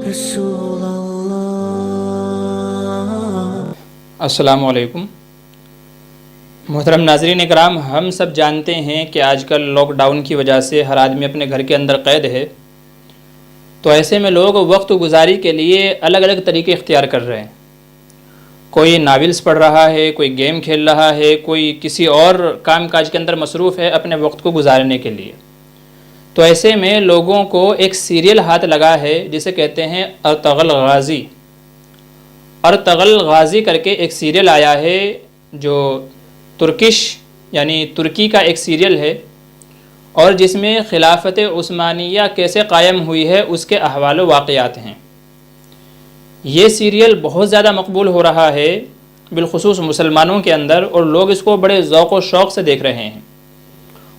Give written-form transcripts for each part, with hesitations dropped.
رسول اللہ۔ السلام علیکم محترم ناظرین اکرام، ہم سب جانتے ہیں کہ آج کل لاک ڈاؤن کی وجہ سے ہر آدمی اپنے گھر کے اندر قید ہے، تو ایسے میں لوگ وقت گزاری کے لیے الگ الگ طریقے اختیار کر رہے ہیں۔ کوئی ناولز پڑھ رہا ہے، کوئی گیم کھیل رہا ہے، کوئی کسی اور کام کاج کے اندر مصروف ہے اپنے وقت کو گزارنے کے لیے۔ تو ایسے میں لوگوں کو ایک سیریل ہاتھ لگا ہے جسے کہتے ہیں ارطغرل غازی۔ ارطغرل غازی کر کے ایک سیریل آیا ہے جو ترکش یعنی ترکی کا ایک سیریل ہے، اور جس میں خلافت عثمانیہ کیسے قائم ہوئی ہے اس کے احوال و واقعات ہیں۔ یہ سیریل بہت زیادہ مقبول ہو رہا ہے بالخصوص مسلمانوں کے اندر، اور لوگ اس کو بڑے ذوق و شوق سے دیکھ رہے ہیں،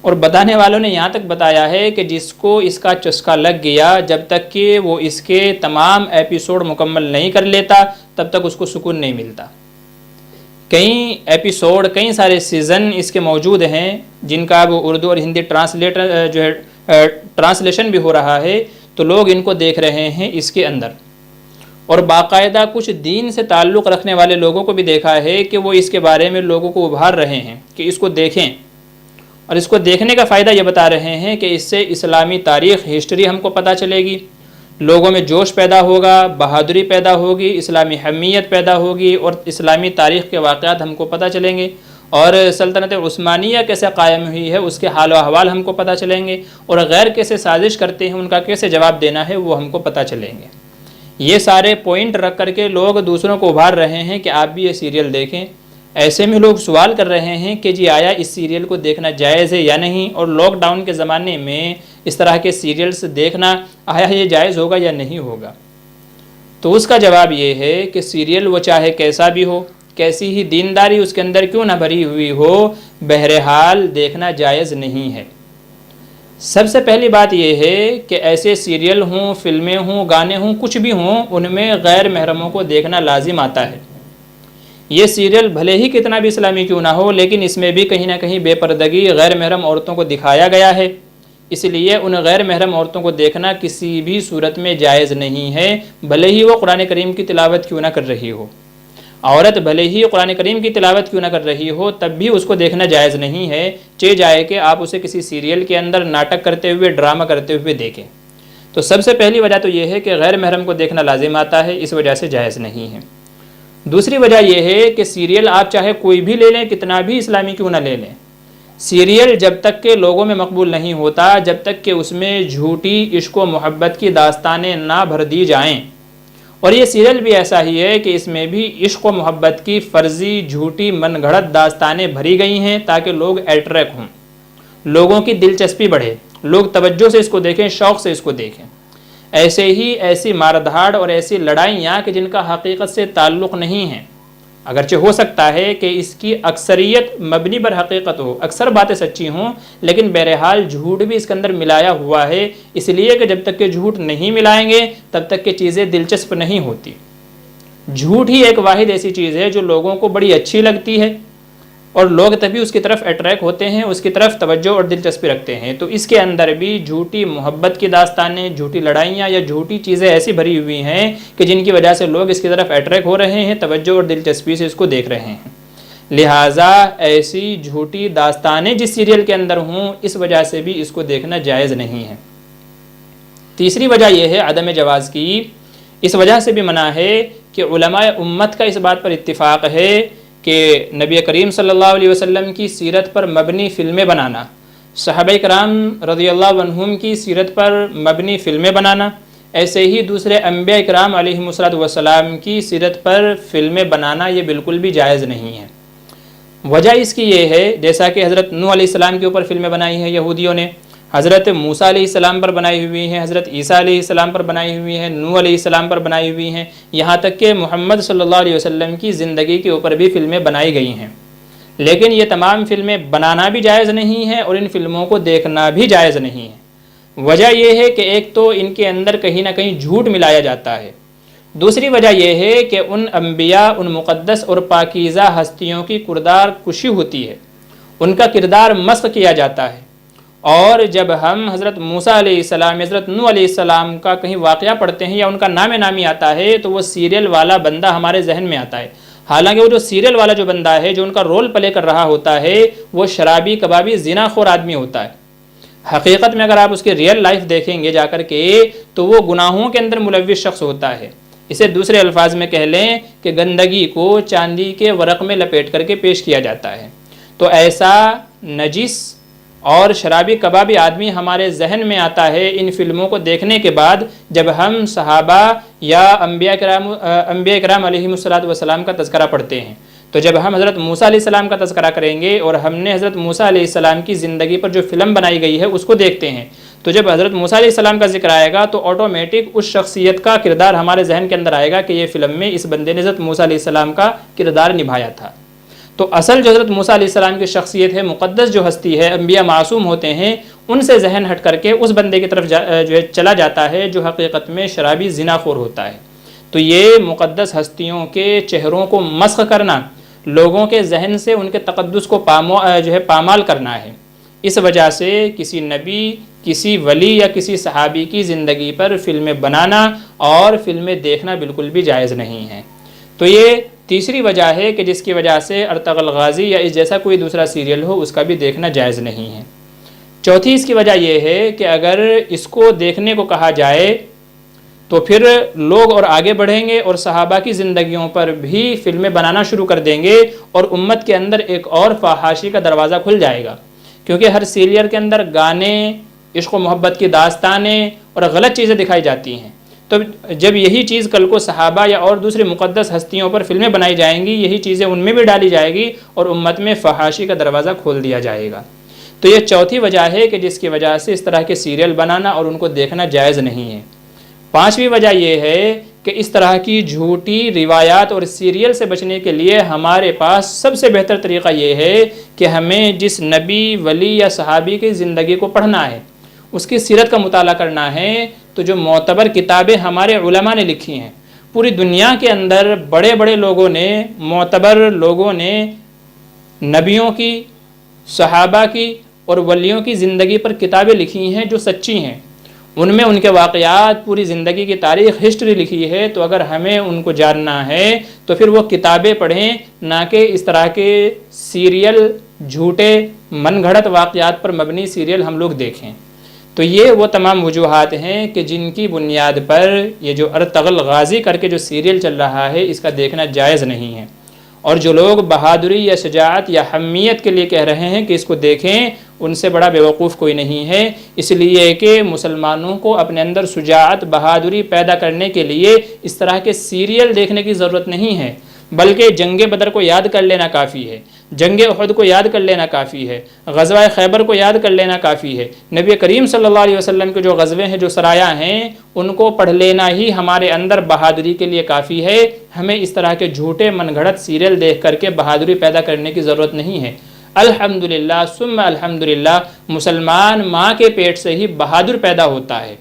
اور بتانے والوں نے یہاں تک بتایا ہے کہ جس کو اس کا چسکا لگ گیا، جب تک کہ وہ اس کے تمام ایپیسوڈ مکمل نہیں کر لیتا تب تک اس کو سکون نہیں ملتا۔ کئی ایپیسوڈ، کئی سارے سیزن اس کے موجود ہیں جن کا وہ اردو اور ہندی ٹرانسلیشن بھی ہو رہا ہے، تو لوگ ان کو دیکھ رہے ہیں اس کے اندر۔ اور باقاعدہ کچھ دین سے تعلق رکھنے والے لوگوں کو بھی دیکھا ہے کہ وہ اس کے بارے میں لوگوں کو ابھار رہے ہیں کہ اس کو دیکھیں، اور اس کو دیکھنے کا فائدہ یہ بتا رہے ہیں کہ اس سے اسلامی تاریخ، ہسٹری ہم کو پتہ چلے گی، لوگوں میں جوش پیدا ہوگا، بہادری پیدا ہوگی، اسلامی حمیت پیدا ہوگی، اور اسلامی تاریخ کے واقعات ہم کو پتہ چلیں گے، اور سلطنت عثمانیہ کیسے قائم ہوئی ہے اس کے حال و احوال ہم کو پتہ چلیں گے، اور غیر کیسے سازش کرتے ہیں ان کا کیسے جواب دینا ہے وہ ہم کو پتہ چلیں گے۔ یہ سارے پوائنٹ رکھ کر کے لوگ دوسروں کو ابھار رہے ہیں کہ آپ بھی یہ سیریل دیکھیں۔ ایسے میں لوگ سوال کر رہے ہیں کہ جی آیا اس سیریل کو دیکھنا جائز ہے یا نہیں، اور لاک ڈاؤن کے زمانے میں اس طرح کے سیریلز دیکھنا آیا یہ جائز ہوگا یا نہیں ہوگا؟ تو اس کا جواب یہ ہے کہ سیریل وہ چاہے کیسا بھی ہو، کیسی ہی دینداری اس کے اندر کیوں نہ بھری ہوئی ہو، بہرحال دیکھنا جائز نہیں ہے۔ سب سے پہلی بات یہ ہے کہ ایسے سیریل ہوں، فلمیں ہوں، گانے ہوں، کچھ بھی ہوں، ان میں غیر محرموں کو دیکھنا لازم آتا ہے۔ یہ سیریل بھلے ہی کتنا بھی اسلامی کیوں نہ ہو، لیکن اس میں بھی کہیں نہ کہیں بے پردگی، غیر محرم عورتوں کو دکھایا گیا ہے، اس لیے ان غیر محرم عورتوں کو دیکھنا کسی بھی صورت میں جائز نہیں ہے، بھلے ہی وہ قرآن کریم کی تلاوت کیوں نہ کر رہی ہو۔ عورت بھلے ہی قرآن کریم کی تلاوت کیوں نہ کر رہی ہو تب بھی اس کو دیکھنا جائز نہیں ہے، چاہے جائے کہ آپ اسے کسی سیریل کے اندر ناٹک کرتے ہوئے، ڈرامہ کرتے ہوئے دیکھیں۔ تو سب سے پہلی وجہ تو یہ ہے کہ غیر محرم کو دیکھنا لازم آتا ہے، اس وجہ سے جائز نہیں ہے۔ دوسری وجہ یہ ہے کہ سیریل آپ چاہے کوئی بھی لے لیں، کتنا بھی اسلامی کیوں نہ لے لیں، سیریل جب تک کہ لوگوں میں مقبول نہیں ہوتا، جب تک کہ اس میں جھوٹی عشق و محبت کی داستانیں نہ بھر دی جائیں، اور یہ سیریل بھی ایسا ہی ہے کہ اس میں بھی عشق و محبت کی فرضی، جھوٹی، من گھڑت داستانیں بھری گئی ہیں تاکہ لوگ اٹریکٹ ہوں، لوگوں کی دلچسپی بڑھے، لوگ توجہ سے اس کو دیکھیں، شوق سے اس کو دیکھیں۔ ایسے ہی ایسی مار دھاڑ اور ایسی لڑائیاں کہ جن کا حقیقت سے تعلق نہیں ہے، اگرچہ ہو سکتا ہے کہ اس کی اکثریت مبنی بر حقیقت ہو، اکثر باتیں سچی ہوں، لیکن بہرحال جھوٹ بھی اس کے اندر ملایا ہوا ہے، اس لیے کہ جب تک کہ جھوٹ نہیں ملائیں گے تب تک کہ چیزیں دلچسپ نہیں ہوتی۔ جھوٹ ہی ایک واحد ایسی چیز ہے جو لوگوں کو بڑی اچھی لگتی ہے، اور لوگ تبھی اس کی طرف اٹریکٹ ہوتے ہیں، اس کی طرف توجہ اور دلچسپی رکھتے ہیں۔ تو اس کے اندر بھی جھوٹی محبت کی داستانیں، جھوٹی لڑائیاں یا جھوٹی چیزیں ایسی بھری ہوئی ہیں کہ جن کی وجہ سے لوگ اس کی طرف اٹریکٹ ہو رہے ہیں، توجہ اور دلچسپی سے اس کو دیکھ رہے ہیں۔ لہٰذا ایسی جھوٹی داستانیں جس سیریل کے اندر ہوں، اس وجہ سے بھی اس کو دیکھنا جائز نہیں ہے۔ تیسری وجہ یہ ہے عدم جواز کی، اس وجہ سے بھی منع ہے کہ علماء امت کا اس بات پر اتفاق ہے کہ نبی کریم صلی اللہ علیہ وسلم کی سیرت پر مبنی فلمیں بنانا، صحابہ کرام رضی اللہ عنہم کی سیرت پر مبنی فلمیں بنانا، ایسے ہی دوسرے انبیاء کرام علیہم السلام کی سیرت پر فلمیں بنانا یہ بالکل بھی جائز نہیں ہے۔ وجہ اس کی یہ ہے، جیسا کہ حضرت نوح علیہ السلام کے اوپر فلمیں بنائی ہیں یہودیوں نے، حضرت موسیٰ علیہ السلام پر بنائی ہوئی ہیں، حضرت عیسیٰ علیہ السلام پر بنائی ہوئی ہیں، نوح علیہ السلام پر بنائی ہوئی ہیں، یہاں تک کہ محمد صلی اللہ علیہ وسلم کی زندگی کے اوپر بھی فلمیں بنائی گئی ہیں، لیکن یہ تمام فلمیں بنانا بھی جائز نہیں ہے اور ان فلموں کو دیکھنا بھی جائز نہیں ہے۔ وجہ یہ ہے کہ ایک تو ان کے اندر کہیں نہ کہیں جھوٹ ملایا جاتا ہے، دوسری وجہ یہ ہے کہ ان انبیاء، ان مقدس اور پاکیزہ ہستیوں کی کردار کشی ہوتی ہے، ان کا کردار مسخ کیا جاتا ہے، اور جب ہم حضرت موسیٰ علیہ السلام حضرت نوح علیہ السلام کا کہیں واقعہ پڑھتے ہیں یا ان کا نام نامی آتا ہے تو وہ سیریل والا بندہ ہمارے ذہن میں آتا ہے، حالانکہ وہ جو سیریل والا جو بندہ ہے جو ان کا رول پلے کر رہا ہوتا ہے وہ شرابی کبابی زنا خور آدمی ہوتا ہے۔ حقیقت میں اگر آپ اس کی ریئل لائف دیکھیں گے جا کر کے تو وہ گناہوں کے اندر ملوث شخص ہوتا ہے۔ اسے دوسرے الفاظ میں کہہ لیں کہ گندگی کو چاندی کے ورق میں لپیٹ کر کے پیش کیا جاتا ہے۔ تو ایسا نجس اور شرابی کبابی آدمی ہمارے ذہن میں آتا ہے ان فلموں کو دیکھنے کے بعد جب ہم صحابہ یا انبیاء کرام علیہم السلام کا تذکرہ پڑھتے ہیں۔ تو جب ہم حضرت موسیٰ علیہ السلام کا تذکرہ کریں گے اور ہم نے حضرت موسیٰ علیہ السلام کی زندگی پر جو فلم بنائی گئی ہے اس کو دیکھتے ہیں، تو جب حضرت موسیٰ علیہ السلام کا ذکر آئے گا تو آٹومیٹک اس شخصیت کا کردار ہمارے ذہن کے اندر آئے گا کہ یہ فلم میں اس بندے نے حضرت موسیٰ علیہ السلام کا کردار نبھایا تھا۔ تو اصل جو حضرت موسیٰ علیہ السلام کی شخصیت ہے، مقدس جو ہستی ہے، انبیاء معصوم ہوتے ہیں، ان سے ذہن ہٹ کر کے اس بندے کی طرف جو ہے چلا جاتا ہے جو حقیقت میں شرابی زنا خور ہوتا ہے۔ تو یہ مقدس ہستیوں کے چہروں کو مسخ کرنا، لوگوں کے ذہن سے ان کے تقدس کو پامال کرنا ہے۔ اس وجہ سے کسی نبی، کسی ولی یا کسی صحابی کی زندگی پر فلمیں بنانا اور فلمیں دیکھنا بالکل بھی جائز نہیں ہے۔ تو یہ تیسری وجہ ہے کہ جس کی وجہ سے ارطغرل غازی یا اس جیسا کوئی دوسرا سیریل ہو اس کا بھی دیکھنا جائز نہیں ہے۔ چوتھی اس کی وجہ یہ ہے کہ اگر اس کو دیکھنے کو کہا جائے تو پھر لوگ اور آگے بڑھیں گے اور صحابہ کی زندگیوں پر بھی فلمیں بنانا شروع کر دیں گے اور امت کے اندر ایک اور فحاشی کا دروازہ کھل جائے گا، کیونکہ ہر سیریل کے اندر گانے، عشق و محبت کی داستانیں اور غلط چیزیں دکھائی جاتی ہیں۔ تو جب یہی چیز کل کو صحابہ یا اور دوسری مقدس ہستیوں پر فلمیں بنائی جائیں گی، یہی چیزیں ان میں بھی ڈالی جائے گی اور امت میں فحاشی کا دروازہ کھول دیا جائے گا۔ تو یہ چوتھی وجہ ہے کہ جس کی وجہ سے اس طرح کے سیریل بنانا اور ان کو دیکھنا جائز نہیں ہے۔ پانچویں وجہ یہ ہے کہ اس طرح کی جھوٹی روایات اور سیریل سے بچنے کے لیے ہمارے پاس سب سے بہتر طریقہ یہ ہے کہ ہمیں جس نبی، ولی یا صحابی کی زندگی کو پڑھنا ہے، اس کی سیرت کا مطالعہ کرنا ہے، تو جو معتبر کتابیں ہمارے علماء نے لکھی ہیں، پوری دنیا کے اندر بڑے بڑے لوگوں نے، معتبر لوگوں نے نبیوں کی، صحابہ کی اور ولیوں کی زندگی پر کتابیں لکھی ہیں جو سچی ہیں، ان میں ان کے واقعات، پوری زندگی کی تاریخ، ہسٹری لکھی ہے۔ تو اگر ہمیں ان کو جاننا ہے تو پھر وہ کتابیں پڑھیں، نہ کہ اس طرح کے سیریل، جھوٹے من گھڑت واقعات پر مبنی سیریل ہم لوگ دیکھیں۔ تو یہ وہ تمام وجوہات ہیں کہ جن کی بنیاد پر یہ جو ارطغرل غازی کر کے جو سیریل چل رہا ہے اس کا دیکھنا جائز نہیں ہے۔ اور جو لوگ بہادری یا شجاعت یا حمیت کے لیے کہہ رہے ہیں کہ اس کو دیکھیں، ان سے بڑا بیوقوف کوئی نہیں ہے، اس لیے کہ مسلمانوں کو اپنے اندر شجاعت، بہادری پیدا کرنے کے لیے اس طرح کے سیریل دیکھنے کی ضرورت نہیں ہے، بلکہ جنگ بدر کو یاد کر لینا کافی ہے، جنگ احد کو یاد کر لینا کافی ہے، غزوہ خیبر کو یاد کر لینا کافی ہے۔ نبی کریم صلی اللہ علیہ وسلم کے جو غزوے ہیں، جو سرایہ ہیں، ان کو پڑھ لینا ہی ہمارے اندر بہادری کے لیے کافی ہے۔ ہمیں اس طرح کے جھوٹے من گھڑت سیریل دیکھ کر کے بہادری پیدا کرنے کی ضرورت نہیں ہے۔ الحمدللہ ثم الحمدللہ، مسلمان ماں کے پیٹ سے ہی بہادر پیدا ہوتا ہے،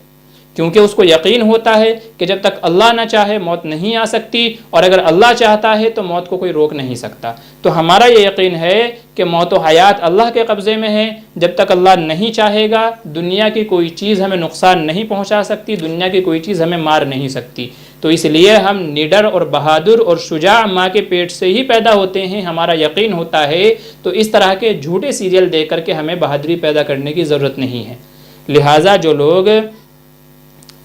کیونکہ اس کو یقین ہوتا ہے کہ جب تک اللہ نہ چاہے موت نہیں آ سکتی، اور اگر اللہ چاہتا ہے تو موت کو کوئی روک نہیں سکتا۔ تو ہمارا یہ یقین ہے کہ موت و حیات اللہ کے قبضے میں ہے، جب تک اللہ نہیں چاہے گا دنیا کی کوئی چیز ہمیں نقصان نہیں پہنچا سکتی، دنیا کی کوئی چیز ہمیں مار نہیں سکتی۔ تو اس لیے ہم نڈر اور بہادر اور شجاع ماں کے پیٹ سے ہی پیدا ہوتے ہیں، ہمارا یقین ہوتا ہے۔ تو اس طرح کے جھوٹے سیریل دیکھ کر کے ہمیں بہادری پیدا کرنے کی ضرورت نہیں ہے۔ لہٰذا جو لوگ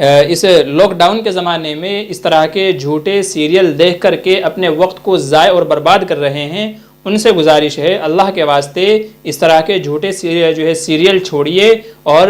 اس لاک ڈاؤن کے زمانے میں اس طرح کے جھوٹے سیریل دیکھ کر کے اپنے وقت کو ضائع اور برباد کر رہے ہیں، ان سے گزارش ہے اللہ کے واسطے اس طرح کے جھوٹے سیریل چھوڑیے اور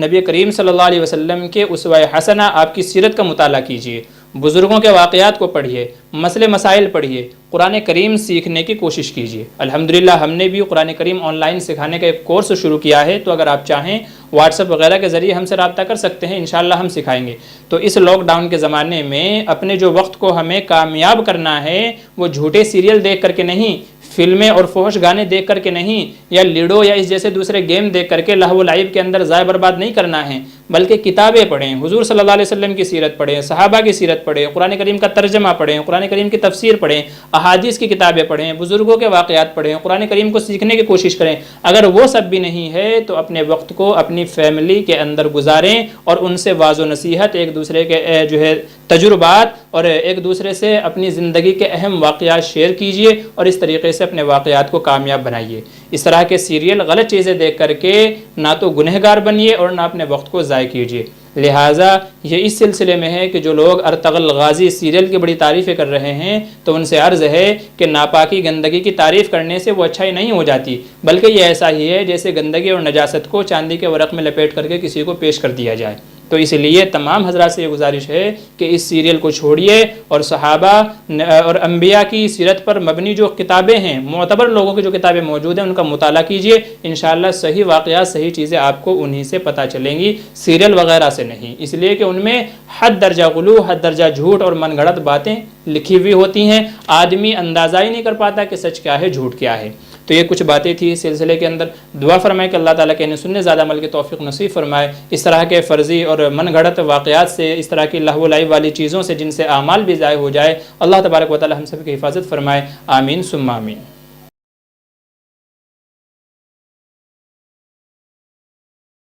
نبی کریم صلی اللہ علیہ وسلم کے اسوہ حسنہ آپ کی سیرت کا مطالعہ کیجیے، بزرگوں کے واقعات کو پڑھیے، مسئلے مسائل پڑھیے، قرآن کریم سیکھنے کی کوشش کیجیے۔ الحمدللہ ہم نے بھی قرآن کریم آن لائن سکھانے کا ایک کورس شروع کیا ہے، تو اگر آپ چاہیں واٹس ایپ وغیرہ کے ذریعے ہم سے رابطہ کر سکتے ہیں، انشاءاللہ ہم سکھائیں گے۔ تو اس لاک ڈاؤن کے زمانے میں اپنے جو وقت کو ہمیں کامیاب کرنا ہے وہ جھوٹے سیریل دیکھ کر کے نہیں، فلمیں اور فحش گانے دیکھ کر کے نہیں، یا لیڈو یا اس جیسے دوسرے گیم دیکھ کر کے لہو و لعب کے اندر ضائع برباد نہیں کرنا ہے، بلکہ کتابیں پڑھیں، حضور صلی اللہ علیہ وسلم کی سیرت پڑھیں، صحابہ کی سیرت پڑھیں، قرآن کریم کا ترجمہ پڑھیں، قرآن کریم کی تفسیر پڑھیں، احادیث کی کتابیں پڑھیں، بزرگوں کے واقعات پڑھیں، قرآن کریم کو سیکھنے کی کوشش کریں۔ اگر وہ سب بھی نہیں ہے تو اپنے وقت کو اپنی فیملی کے اندر گزاریں اور ان سے واعظ و نصیحت، ایک دوسرے کے تجربات اور ایک دوسرے سے اپنی زندگی کے اہم واقعات شیئر کیجئے اور اس طریقے سے اپنے واقعات کو کامیاب بنائیے۔ اس طرح کے سیریل، غلط چیزیں دیکھ کر کے نہ تو گنہگار بنیے اور نہ اپنے وقت کو ضائع کیجیے۔ لہٰذا یہ اس سلسلے میں ہے کہ جو لوگ ارطغرل غازی سیریل کی بڑی تعریفیں کر رہے ہیں تو ان سے عرض ہے کہ ناپاکی گندگی کی تعریف کرنے سے وہ اچھائی نہیں ہو جاتی، بلکہ یہ ایسا ہی ہے جیسے گندگی اور نجاست کو چاندی کے ورق میں لپیٹ کر کے کسی کو پیش کر دیا جائے۔ تو اس لیے تمام حضرات سے یہ گزارش ہے کہ اس سیریل کو چھوڑیے اور صحابہ اور انبیاء کی سیرت پر مبنی جو کتابیں ہیں، معتبر لوگوں کی جو کتابیں موجود ہیں، ان کا مطالعہ کیجیے۔ انشاءاللہ صحیح واقعات، صحیح چیزیں آپ کو انہی سے پتہ چلیں گی، سیریل وغیرہ سے نہیں، اس لیے کہ ان میں حد درجہ غلو، حد درجہ جھوٹ اور من گھڑت باتیں لکھی ہوئی ہوتی ہیں، آدمی اندازہ ہی نہیں کر پاتا کہ سچ کیا ہے، جھوٹ کیا ہے۔ تو یہ کچھ باتیں تھی اس سلسلے کے اندر۔ دعا فرمائے کہ اللہ تعالیٰ کہنے سننے زیادہ عمل کی توفیق نصیب فرمائے، اس طرح کے فرضی اور من گھڑت واقعات سے، اس طرح کی لہو و لعب والی چیزوں سے جن سے اعمال بھی ضائع ہو جائے، اللہ تبارک و تعالیٰ ہم سب کی حفاظت فرمائے۔ آمین ثم آمین۔